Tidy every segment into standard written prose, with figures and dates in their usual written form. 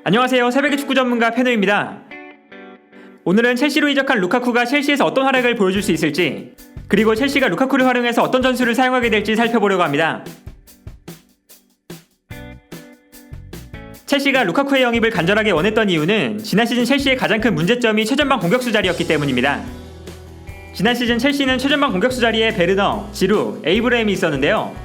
안녕하세요. 새벽의 축구 전문가 페노입니다. 오늘은 첼시로 이적한 루카쿠가 첼시에서 어떤 활약을 보여줄 수 있을지, 그리고 첼시가 루카쿠를 활용해서 어떤 전술을 사용하게 될지 살펴보려고 합니다. 첼시가 루카쿠의 영입을 간절하게 원했던 이유는 지난 시즌 첼시의 가장 큰 문제점이 최전방 공격수 자리였기 때문입니다. 지난 시즌 첼시는 최전방 공격수 자리에 베르너, 지루, 에이브라임이 있었는데요.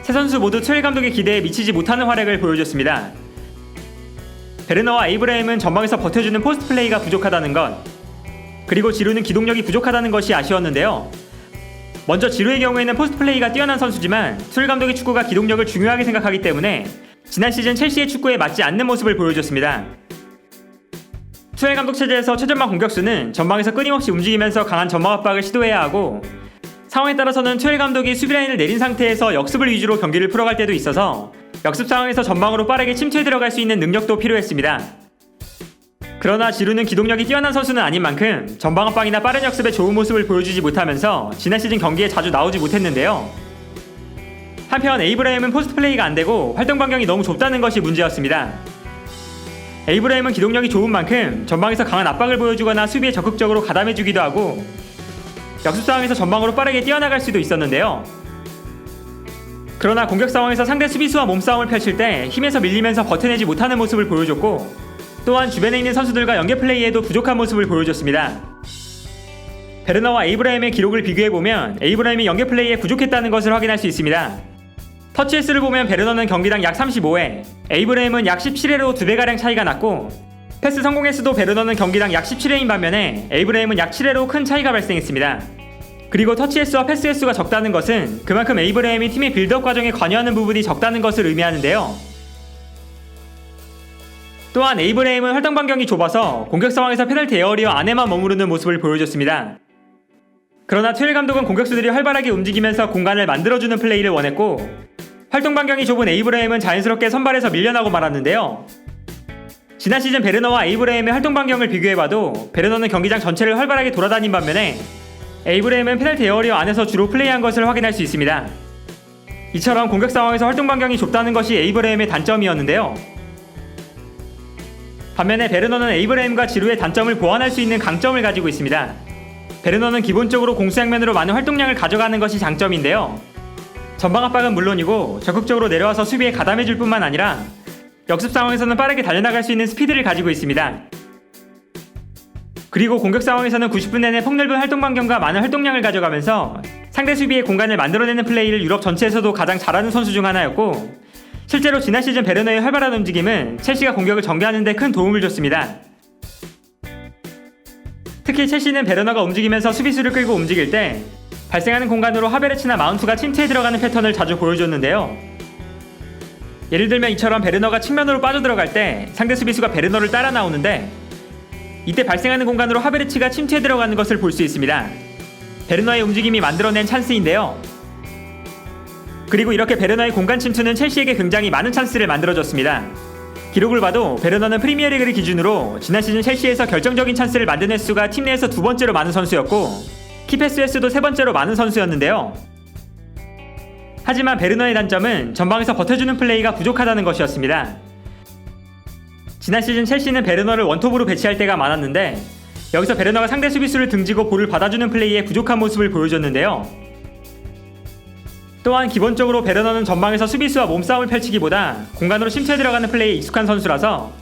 세 선수 모두 투엘 감독의 기대에 미치지 못하는 활약을 보여줬습니다. 베르너와 에이브라임은 전방에서 버텨주는 포스트 플레이가 부족하다는 것, 그리고 지루는 기동력이 부족하다는 것이 아쉬웠는데요. 먼저 지루의 경우에는 포스트 플레이가 뛰어난 선수지만 투엘 감독의 축구가 기동력을 중요하게 생각하기 때문에 지난 시즌 첼시의 축구에 맞지 않는 모습을 보여줬습니다. 투엘 감독 체제에서 최전방 공격수는 전방에서 끊임없이 움직이면서 강한 전방 압박을 시도해야 하고, 상황에 따라서는 투엘 감독이 수비라인을 내린 상태에서 역습을 위주로 경기를 풀어갈 때도 있어서 역습 상황에서 전방으로 빠르게 침투해 들어갈 수 있는 능력도 필요했습니다. 그러나 지루는 기동력이 뛰어난 선수는 아닌 만큼 전방 압박이나 빠른 역습에 좋은 모습을 보여주지 못하면서 지난 시즌 경기에 자주 나오지 못했는데요. 한편 에이브라임은 포스트 플레이가 안되고 활동 반경이 너무 좁다는 것이 문제였습니다. 에이브라임은 기동력이 좋은 만큼 전방에서 강한 압박을 보여주거나 수비에 적극적으로 가담해주기도 하고 역습 상황에서 전방으로 빠르게 뛰어나갈 수도 있었는데요. 그러나 공격 상황에서 상대 수비수와 몸싸움을 펼칠 때 힘에서 밀리면서 버텨내지 못하는 모습을 보여줬고, 또한 주변에 있는 선수들과 연계 플레이에도 부족한 모습을 보여줬습니다. 베르너와 에이브라임의 기록을 비교해보면 에이브라임이 연계 플레이에 부족했다는 것을 확인할 수 있습니다. 터치 횟수를 보면 베르너는 경기당 약 35회, 에이브라임은 약 17회로 2배가량 차이가 났고, 패스 성공 횟수도 베르너는 경기당 약 17회인 반면에 에이브라임은 약 7회로 큰 차이가 발생했습니다. 그리고 터치 횟수와 패스 횟수가 적다는 것은 그만큼 에이브라임이 팀의 빌드업 과정에 관여하는 부분이 적다는 것을 의미하는데요. 또한 에이브라임은 활동 반경이 좁아서 공격 상황에서 페널티 에어리어 안에만 머무르는 모습을 보여줬습니다. 그러나 투엘 감독은 공격수들이 활발하게 움직이면서 공간을 만들어주는 플레이를 원했고, 활동 반경이 좁은 에이브라임은 자연스럽게 선발에서 밀려나고 말았는데요. 지난 시즌 베르너와 에이브라임의 활동 반경을 비교해봐도 베르너는 경기장 전체를 활발하게 돌아다닌 반면에 에이브라임은 페널티 에어리어 안에서 주로 플레이한 것을 확인할 수 있습니다. 이처럼 공격 상황에서 활동 반경이 좁다는 것이 에이브라임의 단점이었는데요. 반면에 베르너는 에이브라임과 지루의 단점을 보완할 수 있는 강점을 가지고 있습니다. 베르너는 기본적으로 공수양면으로 많은 활동량을 가져가는 것이 장점인데요. 전방 압박은 물론이고 적극적으로 내려와서 수비에 가담해줄 뿐만 아니라 역습 상황에서는 빠르게 달려나갈 수 있는 스피드를 가지고 있습니다. 그리고 공격 상황에서는 90분 내내 폭넓은 활동 반경과 많은 활동량을 가져가면서 상대 수비의 공간을 만들어내는 플레이를 유럽 전체에서도 가장 잘하는 선수 중 하나였고, 실제로 지난 시즌 베르너의 활발한 움직임은 첼시가 공격을 전개하는 데 큰 도움을 줬습니다. 특히 첼시는 베르너가 움직이면서 수비수를 끌고 움직일 때 발생하는 공간으로 하베르츠나 마운트가 침투해 들어가는 패턴을 자주 보여줬는데요. 예를 들면 이처럼 베르너가 측면으로 빠져들어갈 때 상대 수비수가 베르너를 따라 나오는데, 이때 발생하는 공간으로 하베르츠가 침투해 들어가는 것을 볼 수 있습니다. 베르너의 움직임이 만들어낸 찬스인데요. 그리고 이렇게 베르너의 공간 침투는 첼시에게 굉장히 많은 찬스를 만들어줬습니다. 기록을 봐도 베르너는 프리미어리그를 기준으로 지난 시즌 첼시에서 결정적인 찬스를 만든 횟수가 팀 내에서 2번째로 많은 선수였고, 키패스 횟수도 3번째로 많은 선수였는데요. 하지만 베르너의 단점은 전방에서 버텨주는 플레이가 부족하다는 것이었습니다. 지난 시즌 첼시는 베르너를 원톱으로 배치할 때가 많았는데, 여기서 베르너가 상대 수비수를 등지고 볼을 받아주는 플레이에 부족한 모습을 보여줬는데요. 또한 기본적으로 베르너는 전방에서 수비수와 몸싸움을 펼치기보다 공간으로 침투해 들어가는 플레이에 익숙한 선수라서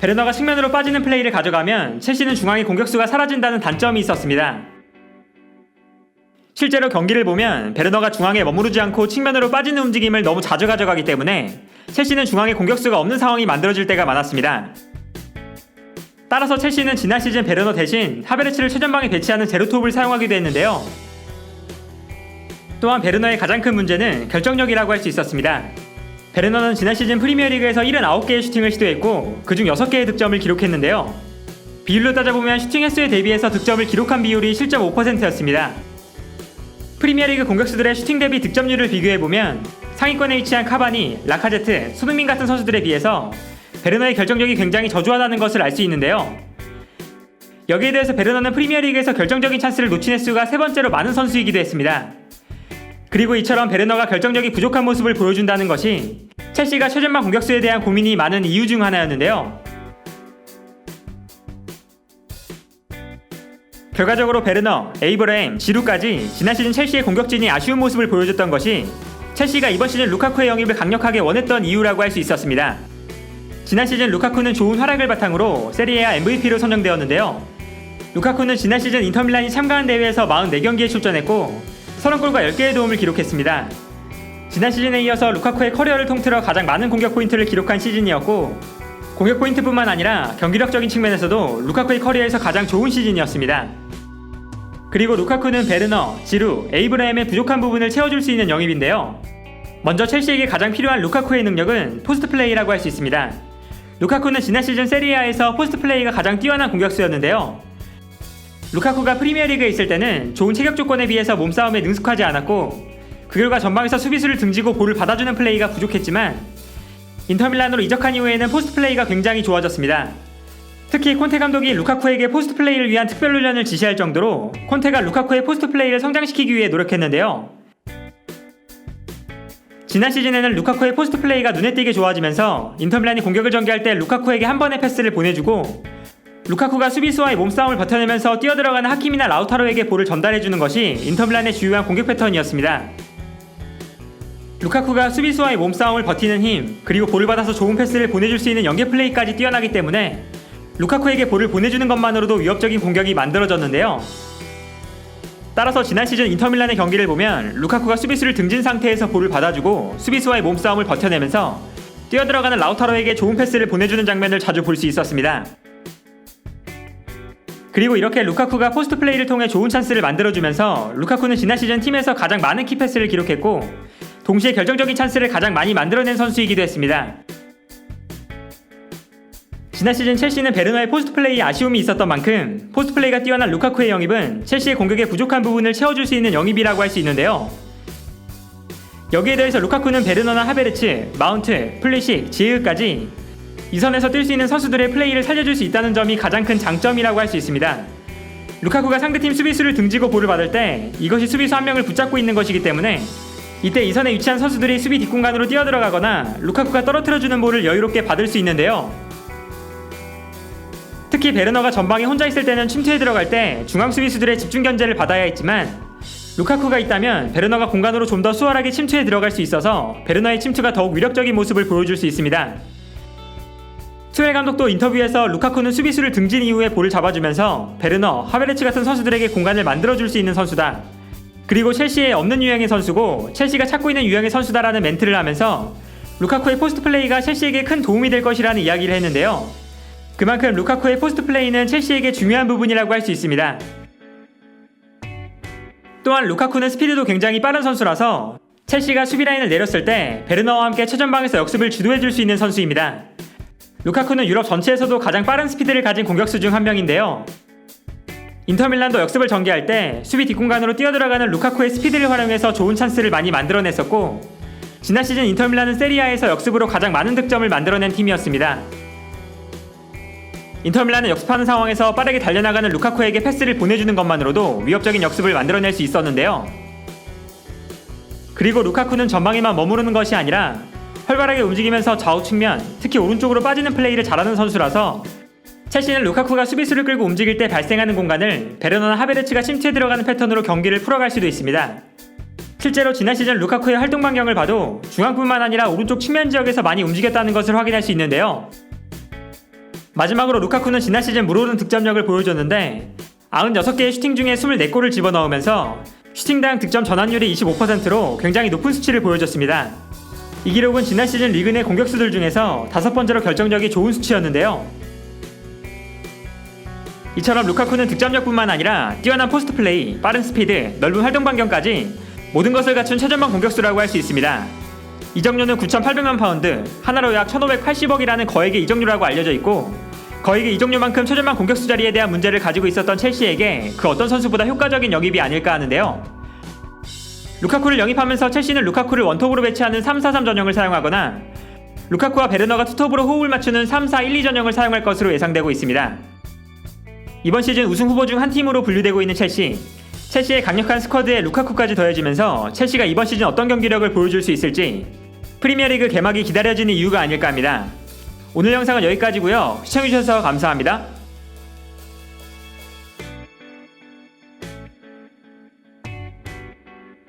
베르너가 측면으로 빠지는 플레이를 가져가면 첼시는 중앙의 공격수가 사라진다는 단점이 있었습니다. 실제로 경기를 보면 베르너가 중앙에 머무르지 않고 측면으로 빠지는 움직임을 너무 자주 가져가기 때문에 첼시는 중앙에 공격수가 없는 상황이 만들어질 때가 많았습니다. 따라서 첼시는 지난 시즌 베르너 대신 하베르츠를 최전방에 배치하는 제로톱을 사용하기도 했는데요. 또한 베르너의 가장 큰 문제는 결정력이라고 할 수 있었습니다. 베르너는 지난 시즌 프리미어리그에서 79개의 슈팅을 시도했고 그중 6개의 득점을 기록했는데요. 비율로 따져보면 슈팅 횟수에 대비해서 득점을 기록한 비율이 7.5%였습니다. 프리미어리그 공격수들의 슈팅 대비 득점률을 비교해보면 상위권에 위치한 카바니, 라카제트, 손흥민 같은 선수들에 비해서 베르너의 결정력이 굉장히 저조하다는 것을 알 수 있는데요. 여기에 대해서 베르너는 프리미어리그에서 결정적인 찬스를 놓친 횟수가 3번째로 많은 선수이기도 했습니다. 그리고 이처럼 베르너가 결정력이 부족한 모습을 보여준다는 것이 첼시가 최전방 공격수에 대한 고민이 많은 이유 중 하나였는데요. 결과적으로 베르너, 에이브라임, 지루까지 지난 시즌 첼시의 공격진이 아쉬운 모습을 보여줬던 것이 첼시가 이번 시즌 루카쿠의 영입을 강력하게 원했던 이유라고 할 수 있었습니다. 지난 시즌 루카쿠는 좋은 활약을 바탕으로 세리에A MVP로 선정되었는데요. 루카쿠는 지난 시즌 인터밀란이 참가한 대회에서 44경기에 출전했고 30골과 10개의 도움을 기록했습니다. 지난 시즌에 이어서 루카쿠의 커리어를 통틀어 가장 많은 공격 포인트를 기록한 시즌이었고 공격 포인트뿐만 아니라 경기력적인 측면에서도 루카쿠의 커리어에서 가장 좋은 시즌이었습니다. 그리고 루카쿠는 베르너, 지루, 에이브라임의 부족한 부분을 채워줄 수 있는 영입인데요. 먼저 첼시에게 가장 필요한 루카쿠의 능력은 포스트 플레이라고 할 수 있습니다. 루카쿠는 지난 시즌 세리에A에서 포스트 플레이가 가장 뛰어난 공격수였는데요. 루카쿠가 프리미어리그에 있을 때는 좋은 체격 조건에 비해서 몸싸움에 능숙하지 않았고 그 결과 전방에서 수비수를 등지고 볼을 받아주는 플레이가 부족했지만 인터밀란으로 이적한 이후에는 포스트 플레이가 굉장히 좋아졌습니다. 특히 콘테 감독이 루카쿠에게 포스트 플레이를 위한 특별 훈련을 지시할 정도로 콘테가 루카쿠의 포스트 플레이를 성장시키기 위해 노력했는데요. 지난 시즌에는 루카쿠의 포스트 플레이가 눈에 띄게 좋아지면서 인터밀란이 공격을 전개할 때 루카쿠에게 한 번의 패스를 보내주고 루카쿠가 수비수와의 몸싸움을 버텨내면서 뛰어들어가는 하킴이나 라우타로에게 볼을 전달해주는 것이 인터밀란의 주요한 공격 패턴이었습니다. 루카쿠가 수비수와의 몸싸움을 버티는 힘, 그리고 볼을 받아서 좋은 패스를 보내줄 수 있는 연계 플레이까지 뛰어나기 때문에 루카쿠에게 볼을 보내주는 것만으로도 위협적인 공격이 만들어졌는데요. 따라서 지난 시즌 인터밀란의 경기를 보면 루카쿠가 수비수를 등진 상태에서 볼을 받아주고 수비수와의 몸싸움을 버텨내면서 뛰어들어가는 라우타로에게 좋은 패스를 보내주는 장면을 자주 볼 수 있었습니다. 그리고 이렇게 루카쿠가 포스트 플레이를 통해 좋은 찬스를 만들어주면서 루카쿠는 지난 시즌 팀에서 가장 많은 키패스를 기록했고 동시에 결정적인 찬스를 가장 많이 만들어낸 선수이기도 했습니다. 지난 시즌 첼시는 베르너의 포스트 플레이에 아쉬움이 있었던 만큼 포스트 플레이가 뛰어난 루카쿠의 영입은 첼시의 공격의 부족한 부분을 채워줄 수 있는 영입이라고 할 수 있는데요. 여기에 더해서 루카쿠는 베르너나 하베르츠, 마운트, 플리식, 지에흐까지 이 선에서 뛸 수 있는 선수들의 플레이를 살려줄 수 있다는 점이 가장 큰 장점이라고 할 수 있습니다. 루카쿠가 상대팀 수비수를 등지고 볼을 받을 때 이것이 수비수 한 명을 붙잡고 있는 것이기 때문에 이때 이 선에 위치한 선수들이 수비 뒷공간으로 뛰어들어가거나 루카쿠가 떨어뜨려주는 볼을 여유롭게 받을 수 있는데요. 특히 베르너가 전방에 혼자 있을 때는 침투에 들어갈 때 중앙 수비수들의 집중 견제를 받아야 했지만 루카쿠가 있다면 베르너가 공간으로 좀 더 수월하게 침투에 들어갈 수 있어서 베르너의 침투가 더욱 위력적인 모습을 보여줄 수 있습니다. 투엘 감독도 인터뷰에서 루카쿠는 수비수를 등진 이후에 볼을 잡아주면서 베르너, 하베르츠 같은 선수들에게 공간을 만들어줄 수 있는 선수다. 그리고 첼시에 없는 유형의 선수고 첼시가 찾고 있는 유형의 선수다라는 멘트를 하면서 루카쿠의 포스트 플레이가 첼시에게 큰 도움이 될 것이라는 이야기를 했는데요. 그만큼 루카쿠의 포스트 플레이는 첼시에게 중요한 부분이라고 할 수 있습니다. 또한 루카쿠는 스피드도 굉장히 빠른 선수라서 첼시가 수비 라인을 내렸을 때 베르너와 함께 최전방에서 역습을 주도해줄 수 있는 선수입니다. 루카쿠는 유럽 전체에서도 가장 빠른 스피드를 가진 공격수 중 한 명인데요. 인터밀란도 역습을 전개할 때 수비 뒷공간으로 뛰어들어가는 루카쿠의 스피드를 활용해서 좋은 찬스를 많이 만들어냈었고 지난 시즌 인터밀란은 세리에A에서 역습으로 가장 많은 득점을 만들어낸 팀이었습니다. 인터밀란은 역습하는 상황에서 빠르게 달려나가는 루카쿠에게 패스를 보내주는 것만으로도 위협적인 역습을 만들어낼 수 있었는데요. 그리고 루카쿠는 전방에만 머무르는 것이 아니라 활발하게 움직이면서 좌우 측면, 특히 오른쪽으로 빠지는 플레이를 잘하는 선수라서 첼시는 루카쿠가 수비수를 끌고 움직일 때 발생하는 공간을 베르너나 하베르츠가 침투에 들어가는 패턴으로 경기를 풀어갈 수도 있습니다. 실제로 지난 시즌 루카쿠의 활동 반경을 봐도 중앙뿐만 아니라 오른쪽 측면 지역에서 많이 움직였다는 것을 확인할 수 있는데요. 마지막으로 루카쿠는 지난 시즌 물오른 득점력을 보여줬는데 96개의 슈팅 중에 24골을 집어넣으면서 슈팅당 득점 전환율이 25%로 굉장히 높은 수치를 보여줬습니다. 이 기록은 지난 시즌 리그 내 공격수들 중에서 5번째로 결정력이 좋은 수치였는데요. 이처럼 루카쿠는 득점력뿐만 아니라 뛰어난 포스트 플레이, 빠른 스피드, 넓은 활동 반경까지 모든 것을 갖춘 최전방 공격수라고 할 수 있습니다. 이적료는 9,800만 파운드, 하나로 약 1,580억이라는 거액의 이적료라고 알려져 있고 거액의 이적료만큼 최전방 공격수 자리에 대한 문제를 가지고 있었던 첼시에게 그 어떤 선수보다 효과적인 영입이 아닐까 하는데요. 루카쿠를 영입하면서 첼시는 루카쿠를 원톱으로 배치하는 3-4-3 전형을 사용하거나 루카쿠와 베르너가 투톱으로 호흡을 맞추는 3-4-1-2 전형을 사용할 것으로 예상되고 있습니다. 이번 시즌 우승 후보 중 한 팀으로 분류되고 있는 첼시의 강력한 스쿼드에 루카쿠까지 더해지면서 첼시가 이번 시즌 어떤 경기력을 보여줄 수 있을지 프리미어리그 개막이 기다려지는 이유가 아닐까 합니다. 오늘 영상은 여기까지고요. 시청해주셔서 감사합니다.